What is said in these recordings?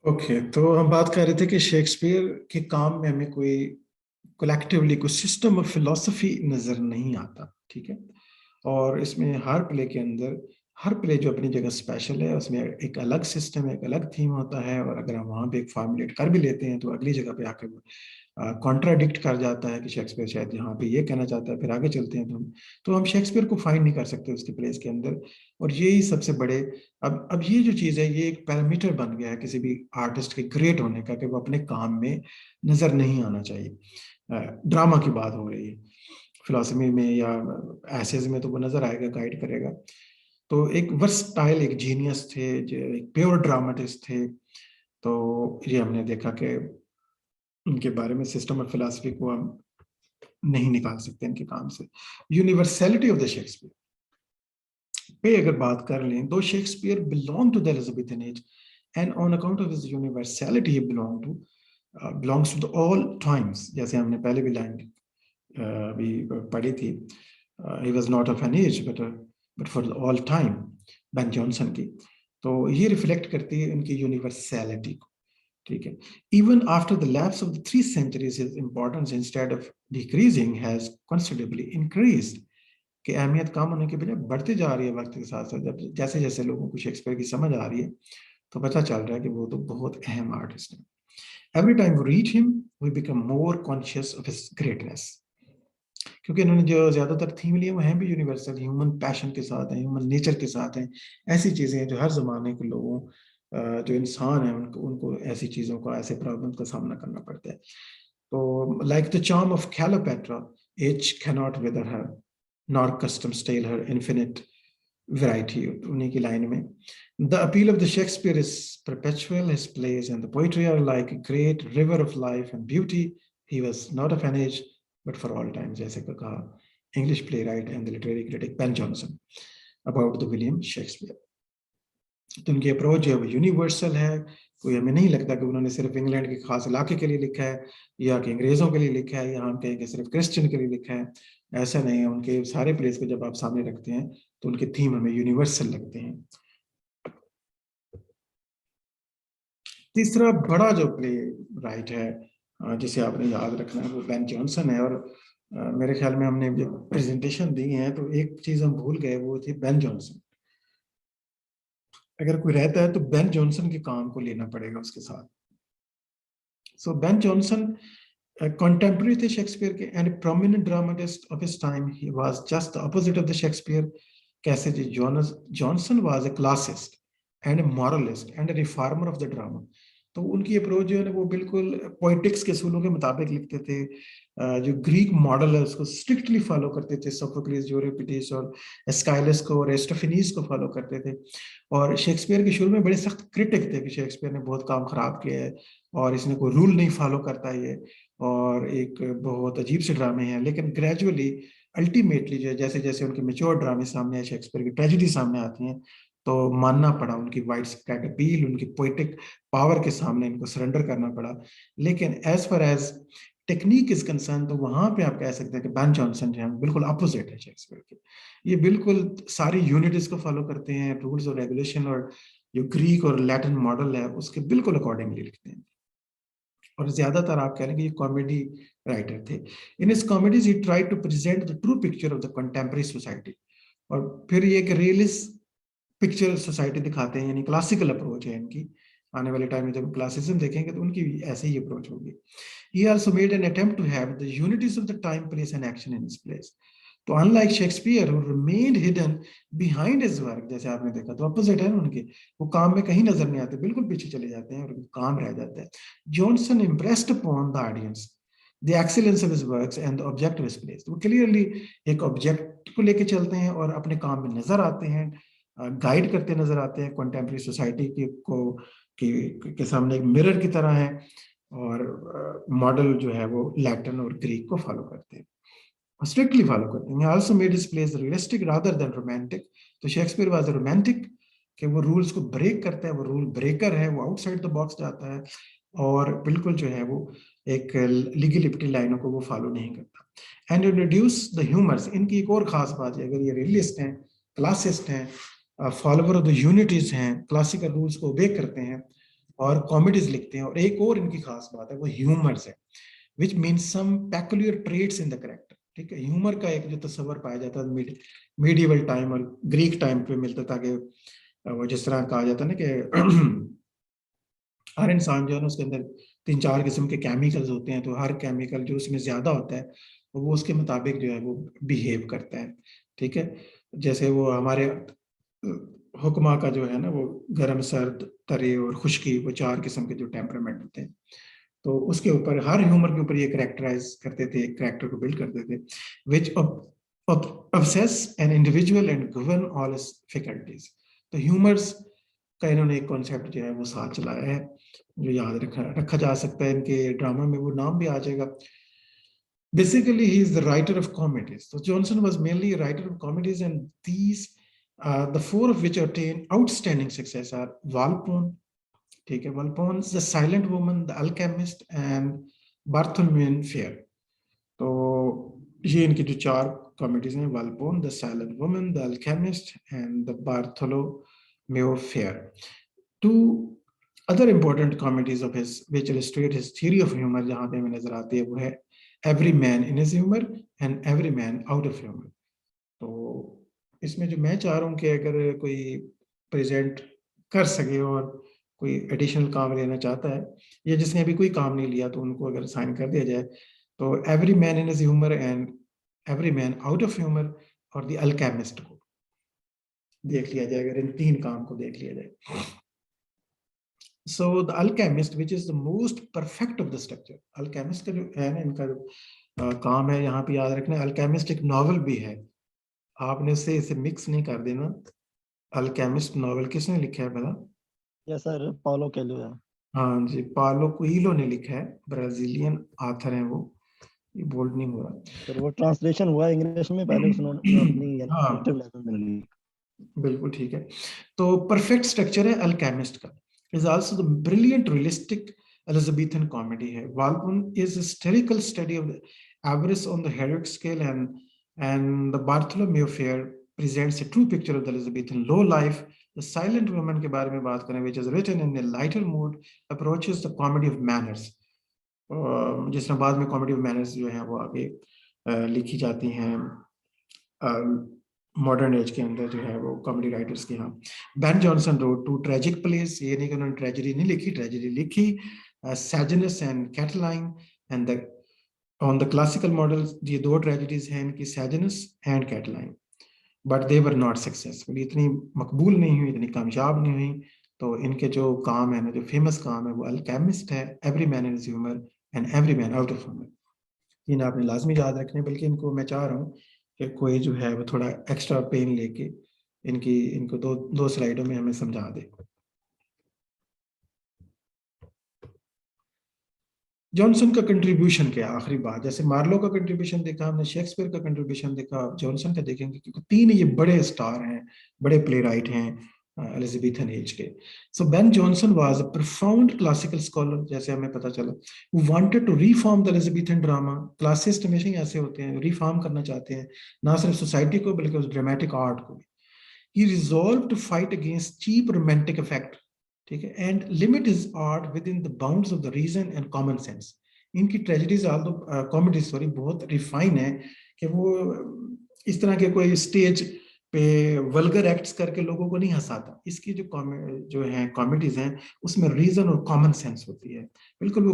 Okay, तो हम बात कर रहे थे कि शेक्सपियर के काम में हमें कोई कलेक्टिवली कोई सिस्टम ऑफ फिलोसफी नजर नहीं आता। ठीक है। और इसमें हर प्ले के अंदर हर प्ले जो अपनी जगह स्पेशल है, उसमें एक अलग सिस्टम, एक अलग थीम होता है। और अगर हम वहां पे एक फॉर्मुलेट कर भी लेते हैं तो अगली जगह पे आकर कॉन्ट्राडिक्ट कर जाता है कि शेक्सपियर शायद यहाँ पे ये कहना चाहता है, फिर आगे चलते हैं तो हम शेक्सपियर को फाइंड नहीं कर सकते उसके प्लेस के अंदर। और यही सबसे बड़े, अब ये जो चीज़ है ये एक पैरामीटर बन गया है किसी भी आर्टिस्ट के ग्रेट होने का, कि वो अपने काम में नजर नहीं आना चाहिए। ड्रामा की बात हो रही है, फिलोसफी में या एसेज में तो वो नजर आएगा, गाइड करेगा। तो एक वर्सटाइल, एक जीनियस थे, जो एक प्योर ड्रामाटिस्ट थे। तो ये हमने देखा कि उनके बारे में सिस्टम ऑफ फिलोसफी को हम नहीं निकाल सकते इनके काम से। यूनिवर्सैलिटी ऑफ द शेक्सपियर पे अगर बात कर लें, दो Shakespeare belong to the Elizabethan age and on account of his universality he belongs to the all times. जैसे हमने पहले भी लाइन भी पढ़ी थी, he was not of an age but for all time, Ben Jonson की। तो ये रिफ्लेक्ट करती है इनकी यूनिवर्सैलिटी को। ठीक है। Even after the lapse of the 3 centuries his importance instead of decreasing has considerably increased, कि अहमियत कम होने के बजाय बढ़ती जा रही है वक्त के साथ साथ। जब जैसे जैसे लोगों को शेक्सपियर की समझ आ रही है तो पता चल रहा है कि वो तो बहुत अहम आर्टिस्ट है। Every time we read him we become more conscious of his greatness, क्योंकि इन्होंने जो ज्यादातर थीम लिए वो हैं भी यूनिवर्सल, ह्यूमन पैशन के साथ हैं, ह्यूमन नेचर के साथ हैं। ऐसी चीजें हैं जो हर जमाने के लोगों, जो इंसान है, उनको उनको ऐसी चीजों का, ऐसे प्रॉब्लम का सामना करना पड़ता है। तो like the charm of Cleopatra, age cannot wither her nor custom stale her infinite variety. उन्हीं की लाइन में, the appeal of the Shakespeare is perpetual, his plays and the poetry are like a great river of life and beauty. He was not of an age but for all time, जैसे को कहा English playwright and the literary critic Ben Jonson about the William Shakespeare. तो उनकी approach जो है वो universal है। कोई हमें नहीं लगता कि उन्होंने सिर्फ इंग्लैंड के खास इलाके के लिए लिखा है या कि अंग्रेजों के लिए लिखा है, या हम कहें कि सिर्फ क्रिश्चियन के लिए लिखा है। ऐसा नहीं है। उनके सारे प्लेस को जब आप सामने रखते हैं तो उनके थीम हमें यूनिवर्सल लगते हैं। तीसरा बड़ा जो प्ले राइट है जिसे आपने याद रखना है वो बेन जॉनसन है। और मेरे ख्याल में हमने जब प्रेजेंटेशन दी है तो एक चीज हम भूल गए, वो थी बेन जॉनसन। अगर कोई रहता है तो बेन जॉनसन के काम को लेना पड़ेगा उसके साथ। सो बेन जॉनसन contemporary थे शेक्सपियर के and prominent dramatist of his time. He was just the opposite of the Shakespeare. कैसे जी, Johnson was a classicist and a moralist and a reformer of the drama. तो उनकी approach जो है ना वो बिल्कुल पोइटिक्स के असूलों के मुताबिक लिखते थे। जो ग्रीक मॉडल है उसको स्ट्रिक्टली फॉलो करते थे। सोफोक्लिस, यूरिपिडेस और एस्काइलस को और एस्टोफेनीस को फॉलो करते थे। और शेक्सपियर के शुरू में बड़े सख्त क्रिटिक थे कि शेक्सपियर ने बहुत काम खराब किया है और इसने कोई रूल नहीं फॉलो करता ये, और एक बहुत अजीब से ड्रामे हैं। लेकिन ग्रेजुअली अल्टीमेटली जो है, जैसे जैसे उनके मेच्योर ड्रामे सामने आए, शेक्सपियर की ट्रेजेडी सामने आती हैं, तो मानना पड़ा उनकी वाइड स्प्रेड अपील, उनकी पोइटिक पावर के सामने इनको सरेंडर करना पड़ा। लेकिन as far as technique is concern तो वहां पे आप कह सकते हैं कि बेन जॉनसन जो है बिल्कुल अपोजिट है शेक्सपियर के। ये बिल्कुल सारी यूनिट्स को फॉलो करते हैं, रूल्स और रेगुलेशन, और जो ग्रीक और लैटिन मॉडल है उसके बिल्कुल अकॉर्डिंगली लिखते हैं। और ज्यादातर आप कह रहे हैं कि ये कॉमेडी राइटर थे। इन इस comedies he try to present the true picture of the contemporary society. और फिर ये एक रियलिस्ट पिक्चर सोसाइटी दिखाते हैं, यानी क्लासिकल अप्रोच है इनकी। आने वाले टाइम में जब क्लासिज्म देखेंगे तो उनकी ऐसे ही अप्रोच होगी। He also made an attempt to have the unities of the time, place and action in his place. तो unlike Shakespeare who remained hidden behind his work, जैसे आपने देखा तो अपोजिट है उनके, वो काम में कहीं नजर नहीं आते, बिल्कुल पीछे चले जाते हैं और काम रह जाता है। Johnson impressed upon the audience the excellence of his works and the object of his place. तो वो क्लियरली एक ऑब्जेक्ट को लेके चलते हैं और अपने काम में नजर आते हैं, गाइड करते नजर आते हैं कंटेम्प्रेरी सोसाइटी के सामने एक मिरर की तरह है। और मॉडल जो है वो लैटिन और ग्रीक को फॉलो करते हैं, स्ट्रिक्टली फॉलो करते हैं। Also made his place realistic rather than romantic. तो शेक्सपियर वाज रोमांटिक, कि वो रूल्स को ब्रेक करता है, वो रूल ब्रेकर है, वो आउटसाइड द बॉक्स जाता है और बिल्कुल जो है वो एक लीगल लिबर्टी लाइनों को वो फॉलो नहीं करता। And introduce the humours. इनकी एक और खास बात है, अगर ये रियलिस्ट हैं, क्लासिस्ट हैं, फॉलोवर ऑफ द यूनिटीज हैं, क्लासिकल रूल्स को ओबे करते हैं, और कॉमेडीज लिखते हैं। और एक और इनकी खास बात है वो ह्यूमर्स है, which means some peculiar traits in the character. ठीक है, ह्यूमर का एक जो तस्वर पाया जाता है मीडिएवल टाइम और ग्रीक टाइम पे मिलता था कि वो जिस तरह कहा जाता है ना कि हर इंसान जो है ना उसके अंदर 3-4 किस्म के केमिकल्स होते हैं, तो हर केमिकल जो उसमें ज्यादा होता है वो उसके मुताबिक जो है वो बिहेव करता है। ठीक है, जैसे वो हमारे हुक्मा का जो है ना वो गर्म सर्द तरे और खुश्की, वो 4 किस्म के जो टेम्परामेंट होते हैं, तो उसके ऊपर हर ह्यूमर के ऊपर ये करेक्टराइज करते थे, करेक्टर को बिल्ड करते थे, विच obsess an individual and govern all his faculties। तो ह्यूमर्स का इन्होंने एक कॉन्सेप्ट जो है वो साथ चलाया है, जो याद रखा जा सकता है। इनके ड्रामा में वो नाम भी आ जाएगा। Basically, he is the writer of comedies. So Johnson was mainly a writer of comedies, and these, the four of which attained outstanding success are Walpole, ठीक है, Walpole, The Silent Woman, The Alchemist, and Bartholomew Fair। तो ये इनकी जो 4 comedies हैं, Volpone, the Silent Woman, the Alchemist and the Bartholomew Fair. Two other important comedies of his which illustrate his theory of humour जहां पे हमें नजर आती है वो है every man in his humour and every man out of humour. तो इसमें जो मैं चाह रहा हूँ कि अगर कोई प्रेजेंट कर सके और कोई एडिशनल काम लेना चाहता है, या जिसने अभी कोई काम नहीं लिया तो उनको अगर साइन कर दिया जाए, तो every man in his humour and every man out of humour और द अल्केमिस्ट को देख लिया जाए, अगर इन 3 काम को देख लिया जाए। So the alchemist which is the most perfect of the structure. Alchemist का जो है ना, इनका जो काम है यहाँ पे याद रखना, अल्केमिस्ट एक नॉवल भी है, आपने उससे इसे मिक्स नहीं कर देना। अल्केमिस्ट नॉवल किसने लिखा है पता? यस सर, पाउलो कोएल्हो है। हाँ जी, पालो कोइलो ने लिखा है, ब्राजीलियन ऑथर है वो, ये बोल्ड नहीं हो रहा सर वो ट्रांसलेशन हुआ इंग्लिश में, पहले उसने अपनी हाँ नेटिव लैंग्वेज में लिखी। बिल्कुल ठीक है। तो परफेक्ट स्ट्रक्चर है अल्केमिस्ट का। Is also the brilliant realistic Elizabethan comedy है। Volpone is historical study of the average on the heroic scale and the Bartholomew Fair presents a true picture of the Elizabethan low life। The Silent Woman के बारे में बात करें, which is written in a lighter mood, approaches the comedy of manners। जिस तरह बाद में comedy of manners जो है वो आगे लिखी जाती हैं मॉडर्न एज के अंदर जो है वो कॉमेडी राइटर्स के यहाँ। Ben Jonson wrote 2 tragic plays, ये नहीं कि उन्होंने ट्रेजेडी नहीं लिखी, ट्रेजेडी लिखी। Sejanus and Catiline and the on the classical model, ये 2 ट्रेजेडीज हैं इनकी, Sejanus and Catiline, but they were not successful, इतनी मकबूल नहीं हुई, इतनी कामयाब नहीं हुई। तो इनके जो काम है ना, जो फेमस काम है वो अल्केमिस्ट है, every man in his humour and every man out of humour. इन आपने लाजमी याद रखने, बल्कि इनको मैं चाह रहा हूँ कि कोई जो है वो थोड़ा एक्स्ट्रा पेन लेके इनको दो स्लाइडों में हमें समझा दे। जॉनसन का कंट्रीब्यूशन क्या, आखिरी बात, जैसे मार्लो का कंट्रीब्यूशन देखा हमने, शेक्सपियर का कंट्रीब्यूशन देखा, जॉनसन का देखेंगे, क्योंकि 3 ये बड़े स्टार हैं, बड़े प्ले राइट हैं एलिजाबेथन एज के। So Ben Jonson was a profound classical scholar, जैसे हमें पता चला, who wanted to reform the Elizabethan drama। Classist हमेशा ही ऐसे होते हैं, रिफॉर्म करना चाहते हैं ना सिर्फ सोसाइटी को बल्कि उस ड्रामेटिक आर्ट को भी। he resolved to fight against cheap romantic effect, ठीक है, and limit is art within the bounds of the reason and common sense. इनकी ट्रेजेडीज आल्दो कॉमेडी सॉरी बहुत रिफाइन है, कि वो इस तरह के कोई स्टेज पे वल्गर एक्ट्स करके लोगों को नहीं हंसाता। इसकी जो है कॉमेडीज हैं उसमें रीजन और कॉमन सेंस होती है, बिल्कुल वो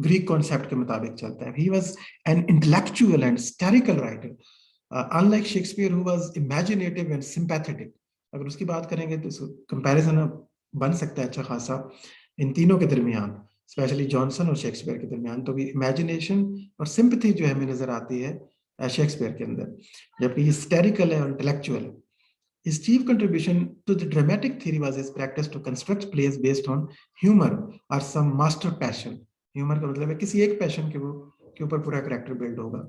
ग्रीक कॉन्सेप्ट के मुताबिक चलता है। He was an intellectual and historical writer, unlike Shakespeare who was imaginative and sympathetic. अगर उसकी बात करेंगे तो कंपैरिजन बन सकता है अच्छा खासा इन तीनों के दरमियान, स्पेशली जॉनसन और शेक्सपियर के दरमियान। तो भी इमेजिनेशन और सिंपैथी जो है हमें नजर आती है शेक्सपियर के अंदर, जबकि हिस्टोरिकल है और इंटेलेक्चुअल है। His chief contribution to the dramatic theory was his practice to construct plays based on humor or some master passion। humor का मतलब है किसी एक पैशन के ऊपर पूरा कैरेक्टर बिल्ड होगा।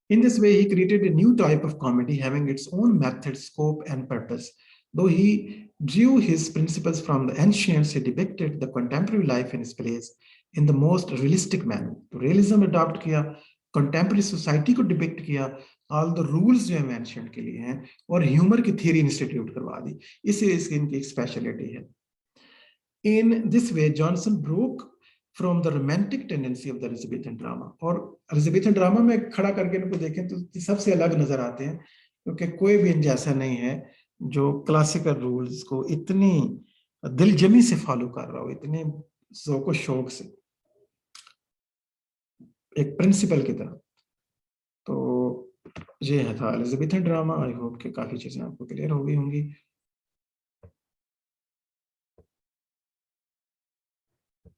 In this way, he created a new type of comedy having its own method, scope, and purpose। Though he drew his principles from the ancients, he depicted the contemporary life in his plays in the most realistic manner। तो realism adopt किया, contemporary society को depict किया, all the rules जो है ancient के लिए हैं, और ह्यूमर की थियरी इंस्टीट्यूट करवा दी। इसी इनकी एक स्पेशलिटी है। In this way, Johnson broke from the romantic tendency of the Elizabethan drama. और Elizabethan drama में खड़ा करके इनको देखें तो सबसे अलग नजर आते हैं, क्योंकि कोई भी इनके ऐसा नहीं है जो क्लासिकल रूल्स को इतनी दिलजमी से फॉलो कर रहा हो, इतने ज़ौक़ शौक से, एक प्रिंसिपल की तरह। तो ये था एलिजाबेथन ड्रामा। आई होप कि काफ़ी चीज़ें आपको क्लियर हो गई होंगी।